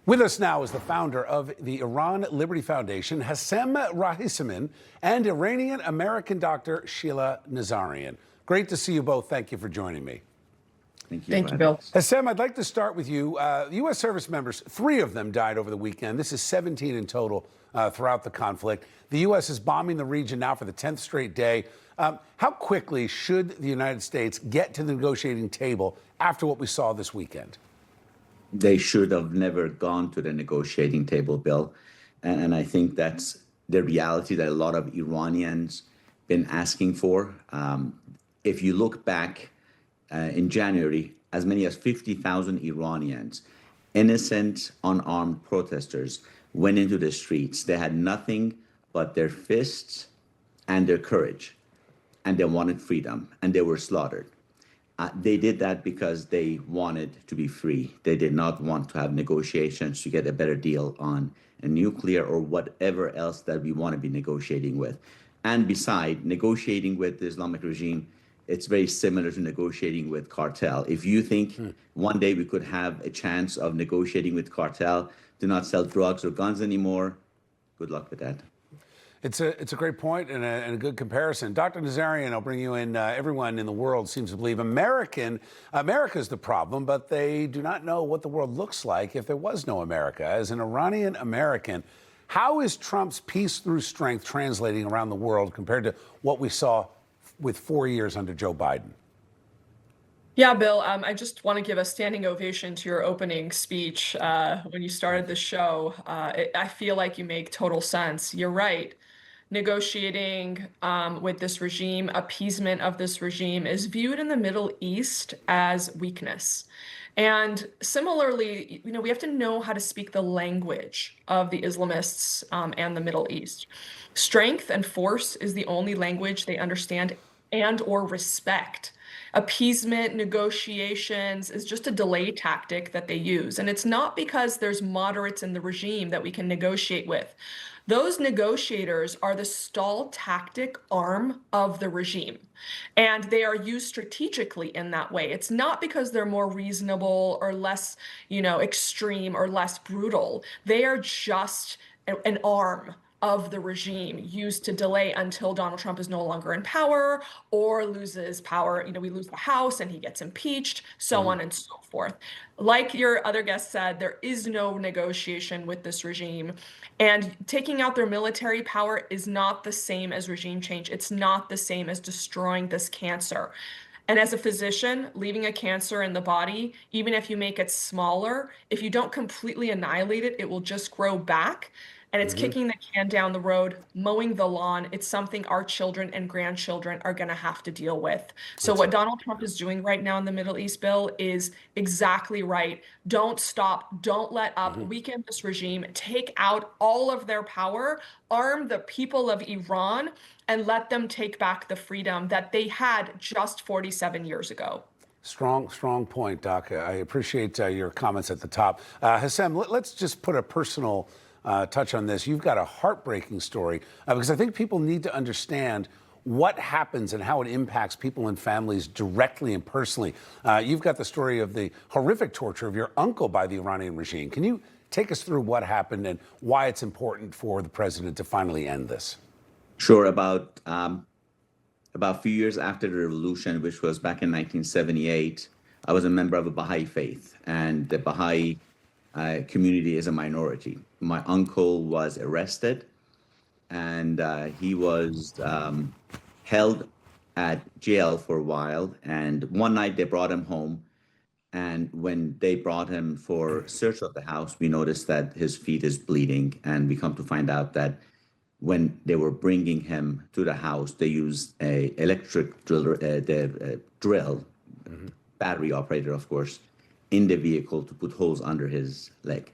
With us now is the founder of the Iran Liberty Foundation, Hessam Rahimian, and Iranian-American doctor Sheila Nazarian. Great to see you both. Thank you for joining me. Thank you, Bill. Hessam, I'd like to start with you. U.S. service members, 3 of them died over the weekend. This is 17 in total throughout the conflict. The U.S. is bombing the region now for the 10th straight day. How quickly should the United States get to the negotiating table after what we saw this weekend? They should have never gone to the negotiating table, Bill. And I think that's the reality that a lot of Iranians been asking for. If you look back in January, as many as 50,000 Iranians, innocent, unarmed protesters, went into the streets. They had nothing but their fists and their courage, and they wanted freedom, and they were slaughtered. They did that because they wanted to be free. They did not want to have negotiations to get a better deal on a nuclear or whatever else that we want to be negotiating with. And beside, negotiating with the Islamic regime, it's very similar to negotiating with cartel. If you think one day we could have a chance of negotiating with cartel to not sell drugs or guns anymore, good luck with that. It's a great point and a good comparison. Dr. Nazarian, I'll bring you in. Everyone in the world seems to believe America's the problem, but they do not know what the world looks like if there was no America. As an Iranian American, how is Trump's peace through strength translating around the world compared to what we saw with 4 years under Joe Biden? Yeah, Bill, I just want to give a standing ovation to your opening speech when you started the show. I feel like you make total sense. You're right. Negotiating with this regime, appeasement of this regime is viewed in the Middle East as weakness. And similarly, we have to know how to speak the language of the Islamists and the Middle East. Strength and force is the only language they understand and or respect. Appeasement, negotiations is just a delay tactic that they use. And it's not because there's moderates in the regime that we can negotiate with. Those negotiators are the stall tactic arm of the regime, and they are used strategically in that way. It's not because they're more reasonable or less, extreme or less brutal. They are just an arm of the regime used to delay until Donald Trump is no longer in power or loses power. We lose the House and he gets impeached, so on and so forth. Like your other guest said, there is no negotiation with this regime. And taking out their military power is not the same as regime change. It's not the same as destroying this cancer. And as a physician, leaving a cancer in the body, even if you make it smaller, if you don't completely annihilate it, it will just grow back. And it's kicking the can down the road, mowing the lawn. It's something our children and grandchildren are going to have to deal with. So what Donald Trump is doing right now in the Middle East, Bill, is exactly right. Don't stop. Don't let up. Weaken this regime. Take out all of their power. Arm the people of Iran and let them take back the freedom that they had just 47 years ago. Strong point, Doc. I appreciate your comments at the top. Hessam, let's just put a personal touch on this. You've got a heartbreaking story because I think people need to understand what happens and how it impacts people and families directly and personally. You've got the story of the horrific torture of your uncle by the Iranian regime. Can you take us through what happened and why it's important for the president to finally end this? Sure. About a few years after the revolution, which was back in 1978, I was a member of a Baha'i faith, and the Baha'i community is a minority. My uncle was arrested, and he was held at jail for a while. And one night they brought him home, and when they brought him for search of the house, we noticed that his feet is bleeding, and we come to find out that when they were bringing him to the house, they used a electric drill, battery operator, of course, in the vehicle to put holes under his leg.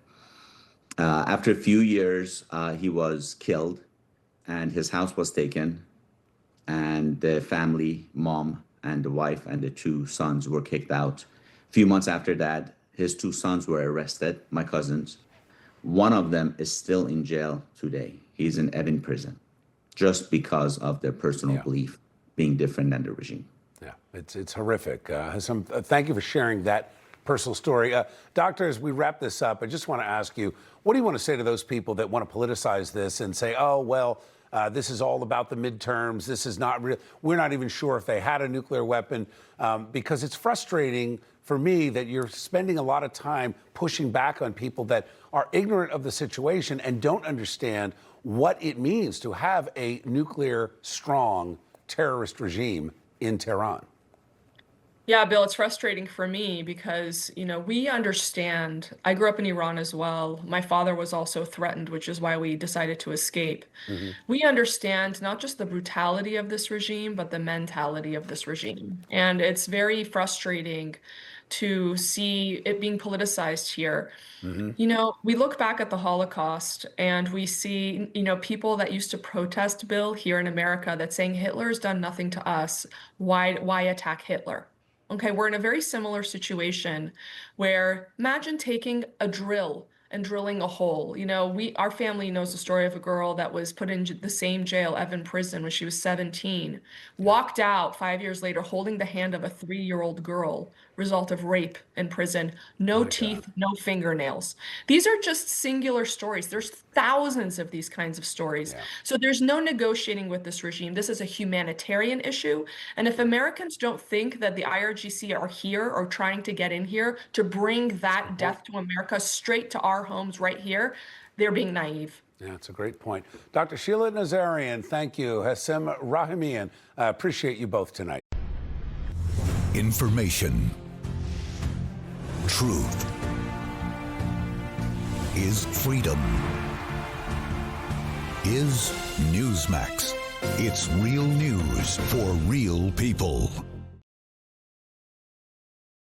After a few years, he was killed, and his house was taken, and the family, mom and the wife and the 2 sons were kicked out. A few months after that, his 2 sons were arrested, my cousins. One of them is still in jail today. He's in Evin prison, just because of their personal belief being different than the regime. Yeah, it's horrific. Hessam, thank you for sharing that personal story. Doctor, as we wrap this up, I just want to ask you, what do you want to say to those people that want to politicize this and say, oh, well, this is all about the midterms. This is not real. We're not even sure if they had a nuclear weapon, because it's frustrating for me that you're spending a lot of time pushing back on people that are ignorant of the situation and don't understand what it means to have a nuclear strong terrorist regime in Tehran. Yeah, Bill, it's frustrating for me because, we understand. I grew up in Iran as well. My father was also threatened, which is why we decided to escape. We understand not just the brutality of this regime, but the mentality of this regime. And it's very frustrating to see it being politicized here. We look back at the Holocaust and we see, people that used to protest, Bill, here in America, that's saying Hitler's done nothing to us. Why attack Hitler? Okay, we're in a very similar situation where imagine taking a drill and drilling a hole. Our family knows the story of a girl that was put in the same jail, Evin Prison, when she was 17, walked out 5 years later holding the hand of a 3-year-old girl, result of rape in prison, no teeth, no fingernails. These are just singular stories. There's thousands of these kinds of stories. So there's no negotiating with this regime. This is a humanitarian issue. And if Americans don't think that the IRGC are here or trying to get in here to bring that death to America straight to our homes right here, they're being naive. Yeah, that's a great point. Dr. Sheila Nazarian, thank you. Hessam, Rahimian, appreciate you both tonight. Information. Truth is freedom. Is Newsmax. It's real news for real people.